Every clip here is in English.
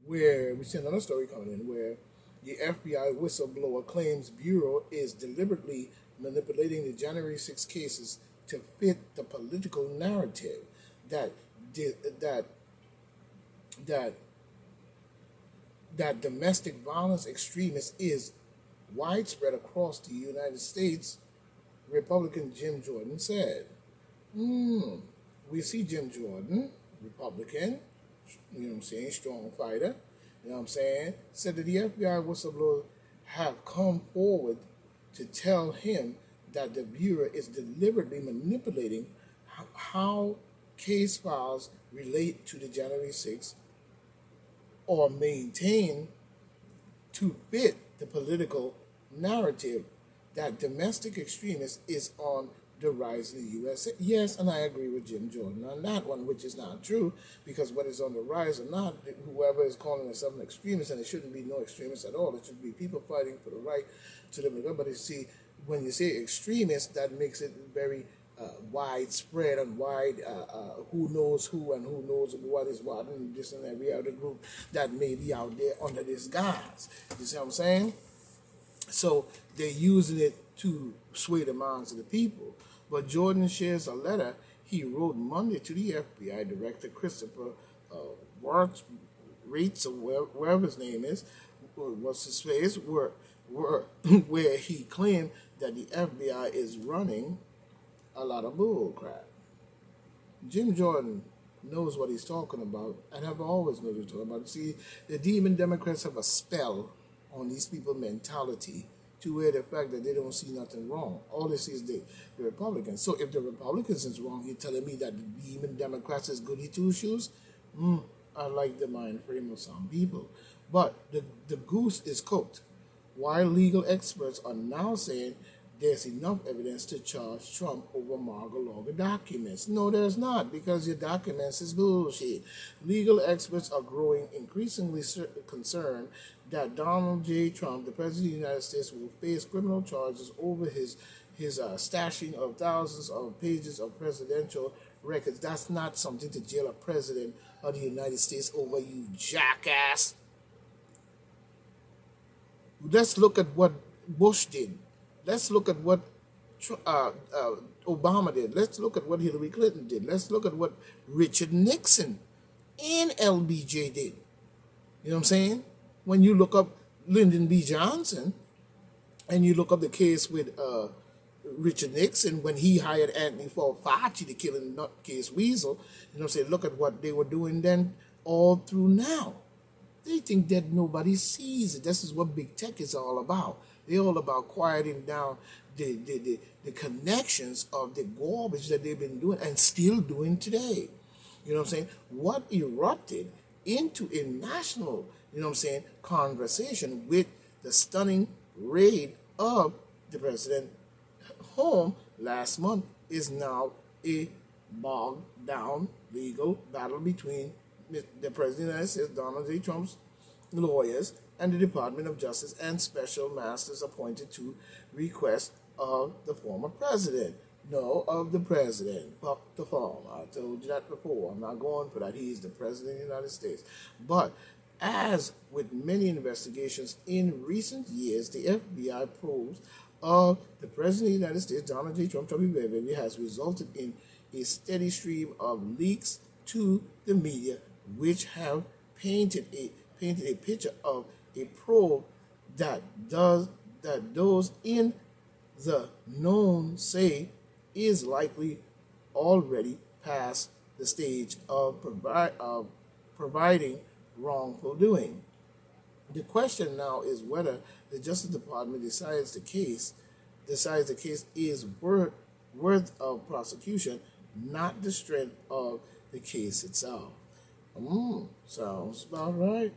where we see another story coming in where the FBI whistleblower claims Bureau is deliberately manipulating the January 6 cases to fit the political narrative that that that that domestic violence extremist is widespread across the United States, Republican Jim Jordan said. Hmm. We see Jim Jordan, Republican, you know what I'm saying, strong fighter, you know what I'm saying, said that the FBI whistleblowers have come forward to tell him that the Bureau is deliberately manipulating how case files relate to the January 6th or maintain to fit the political narrative that domestic extremism is on the rise in the U.S. Yes, and I agree with Jim Jordan on that one, which is not true, because whether it's on the rise or not, whoever is calling themselves an extremist, and it shouldn't be no extremists at all. It should be people fighting for the right to live in God. But you see, when you say extremist, that makes it very widespread and wide, who knows who and who knows what is what, and this and every other group that may be out there under this guise. You see what I'm saying? So they're using it to sway the minds of the people. But Jordan shares a letter he wrote Monday to the FBI Director Christopher uh, Rates, or wherever his name is, what's his face, where he claimed that the FBI is running a lot of bull crap. Jim Jordan knows what he's talking about and have always known what he's talking about. See, the demon Democrats have a spell on these people's mentality to where the fact that they don't see nothing wrong. All they see is the Republicans. So if the Republicans is wrong, you're telling me that the demon Democrats is goody two shoes? I like the mind frame of some people. But the goose is cooked. While legal experts are now saying there's enough evidence to charge Trump over Mar-a-Lago documents. No, there's not, because your documents is bullshit. Legal experts are growing increasingly concerned that Donald J. Trump, the President of the United States, will face criminal charges over his stashing of thousands of pages of presidential records. That's not something to jail a president of the United States over, you jackass. Let's look at what Bush did. Let's look at what Obama did. Let's look at what Hillary Clinton did. Let's look at what Richard Nixon and LBJ did. You know what I'm saying? When you look up Lyndon B. Johnson and you look up the case with Richard Nixon when he hired Anthony Fauci to kill a nutcase weasel, you know, say, look at what they were doing then all through now. They think that nobody sees it. This is what big tech is all about. They're all about quieting down the connections of the garbage that they've been doing and still doing today. You know what I'm saying? What erupted into a national, you know what I'm saying, conversation with the stunning raid of the president home last month is now a bogged down legal battle between the President of the United States, Donald J. Trump's lawyers, and the Department of Justice and special masters appointed to request of the former president. No, of the president. Fuck the form. I told you that before. I'm not going for that. He's the president of the United States. But as with many investigations in recent years, the FBI probes of the president of the United States, Donald J. Trump, baby, has resulted in a steady stream of leaks to the media, which have painted a picture of a probe that those in the known say is likely already past the stage of providing wrongful doing. The question now is whether the Justice Department decides the case is worth of prosecution, not the strength of the case itself. Sounds about right.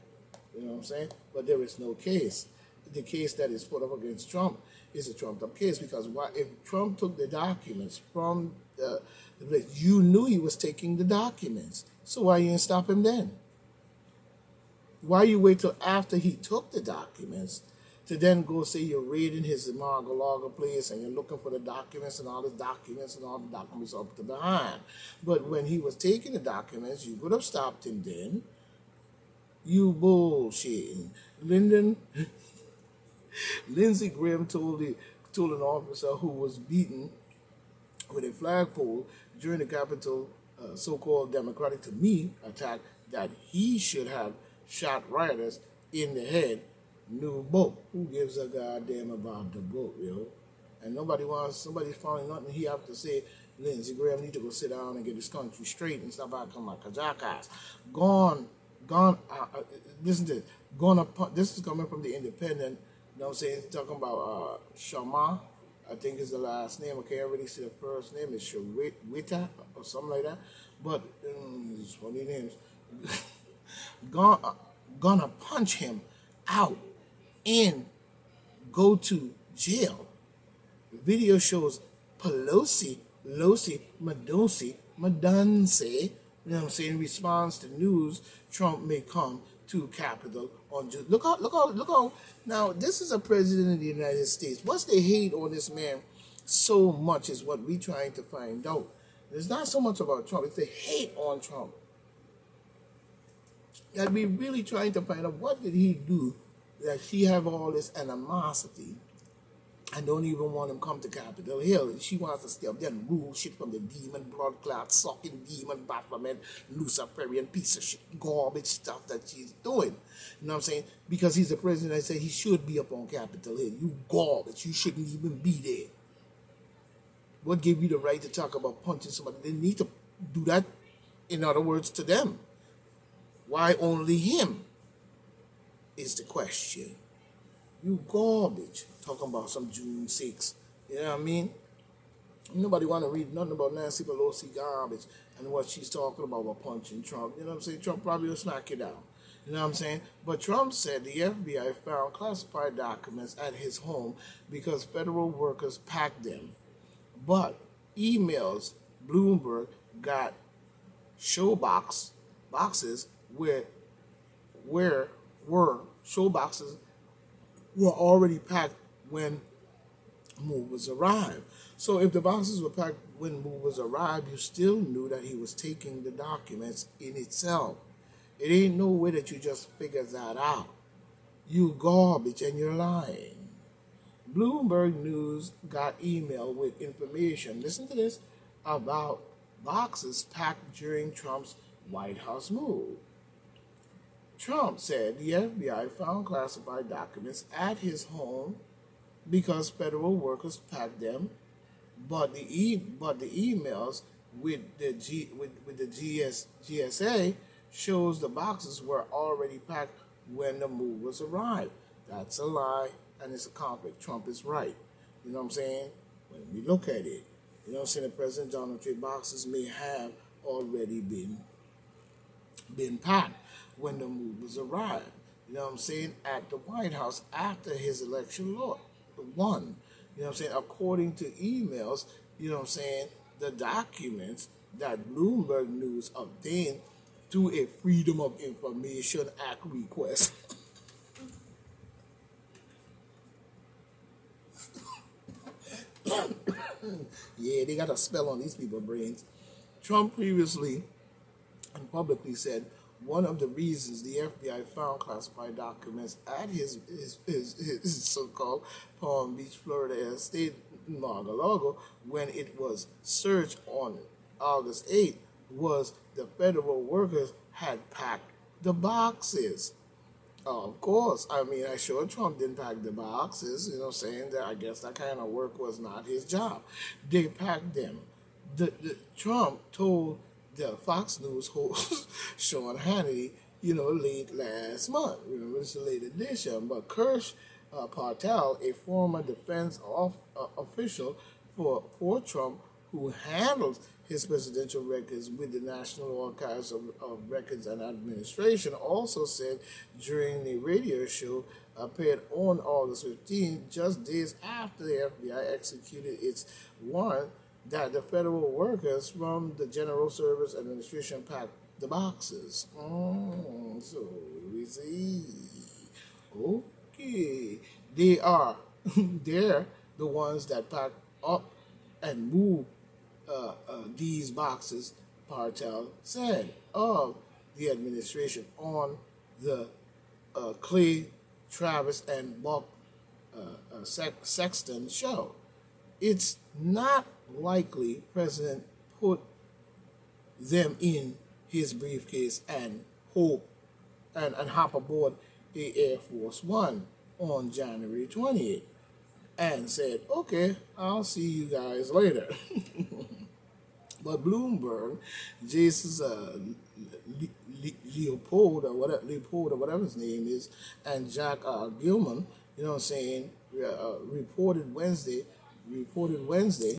You know what I'm saying? But there is no case. The case that is put up against Trump is a trumped up case, because if Trump took the documents from the place, you knew he was taking the documents. So why you didn't stop him then? Why you wait till after he took the documents to then go say you're raiding his Mar-a-Lago place and you're looking for the documents and all the documents up to behind. But when he was taking the documents, you could have stopped him then You bullshitting. Lyndon Lindsey Graham told an officer who was beaten with a flagpole during the Capitol so-called Democratic to me attack that he should have shot rioters in the head. New book. Who gives a goddamn about the book, yo? And somebody's finding nothing he have to say. Lindsey Graham need to go sit down and get his country straight and stop acting like a jackass. Gone, gone. Listen to this. This is coming from the Independent. You know what I'm saying? It's talking about Shama. I think is the last name. I can't really see the first name. It's Shawita or something like that. But it's funny names. Gonna, gonna punch him out and go to jail. The video shows Madunse, you know what I'm saying, in response to news Trump may come to Capitol on June. Look out. Now, this is a president of the United States. What's the hate on this man so much is what we're trying to find out. It's not so much about Trump, it's the hate on Trump. That we're really trying to find out what did he do that he have all this animosity and don't even want him come to Capitol Hill. She wants to stay up there and rule shit from the demon, blood clot, sucking demon, Baphomet, Luciferian piece of shit, garbage stuff that she's doing. You know what I'm saying? Because he's the president, I say he should be up on Capitol Hill. You garbage. You shouldn't even be there. What gave you the right to talk about punching somebody? They need to do that, in other words, to them. Why only him is the question. You garbage. Talking about some June 6th. You know what I mean? Nobody want to read nothing about Nancy Pelosi garbage and what she's talking about punching Trump. You know what I'm saying? Trump probably will smack you down. You know what I'm saying? But Trump said the FBI found classified documents at his home because federal workers packed them. But emails, Bloomberg got boxes where show boxes were already packed when movers arrived. So if the boxes were packed when movers arrived, you still knew that he was taking the documents in itself. It ain't no way that you just figure that out. You garbage and you're lying. Bloomberg News got email with information, listen to this, about boxes packed during Trump's White House move. Trump said the FBI found classified documents at his home because federal workers packed them, but the emails with the GSA shows the boxes were already packed when the movers arrived. That's a lie and it's a conflict. Trump is right. You know what I'm saying? When we look at it, you know what I'm saying, the President Donald Trump boxes may have already been packed when the movers arrived. You know what I'm saying? At the White House after his election won. You know what I'm saying? According to emails, you know what I'm saying, the documents that Bloomberg News obtained through a Freedom of Information Act request. Yeah, they got a spell on these people's brains. Trump previously and publicly said one of the reasons the FBI found classified documents at his so-called Palm Beach, Florida estate in Mar-a-Lago when it was searched on August 8th was the federal workers had packed the boxes. Of course, I mean, I sure Trump didn't pack the boxes, you know, saying that I guess that kind of work was not his job. They packed them. Trump told the Fox News host, Sean Hannity, you know, late last month. Remember, it's a late edition. But Kirsch Patel, a former defense official for Trump, who handles his presidential records with the National Archives of Records and Administration, also said during the radio show appeared on August 15, just days after the FBI executed its warrant, that the federal workers from the General Service Administration packed the boxes. So we see. Okay. They're the ones that pack up and move these boxes, Patel said, of the administration on the Clay Travis and Buck Sexton show. It's not likely President put them in his briefcase and hop aboard the Air Force One on January 28th and said, okay, I'll see you guys later. But Bloomberg, Jesus Leopold or whatever his name is, and Jack Gilman, you know what I'm saying, reported Wednesday